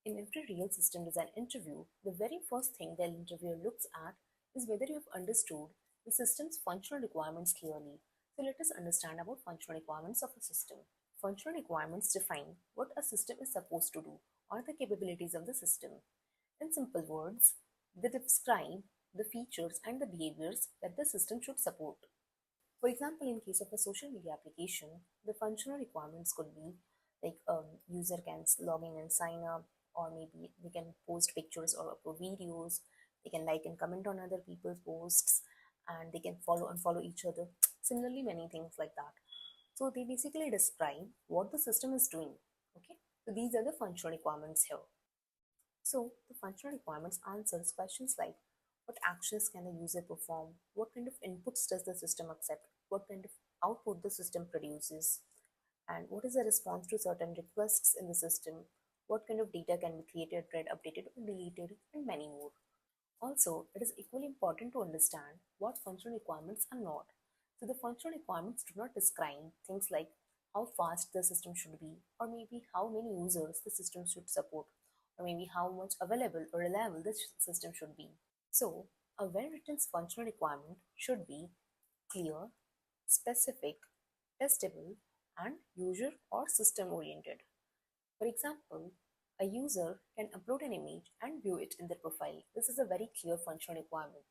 In every real system design interview, the very first thing the interviewer looks at is whether you have understood the system's functional requirements clearly. So let us understand about functional requirements of a system. Functional requirements define what a system is supposed to do or the capabilities of the system. In simple words, they describe the features and the behaviors that the system should support. For example, in case of a social media application, the functional requirements could be like user can log in and sign up, or maybe they can post pictures or upload videos, they can like and comment on other people's posts, and they can follow and follow each other. Similarly, many things like that. So they basically describe what the system is doing. Okay, so these are the functional requirements here. So the functional requirements answers questions like what actions can the user perform, what kind of inputs does the system accept, what kind of output the system produces, and what is the response to certain requests in the system, what kind of data can be created, read, updated, or deleted, and many more. Also, it is equally important to understand what functional requirements are not. So, the functional requirements do not describe things like how fast the system should be, or maybe how many users the system should support, or maybe how much available or reliable the system should be. So, a well written functional requirement should be clear, specific, testable, and user or system oriented. For example, a user can upload an image and view it in their profile. This is a very clear functional requirement.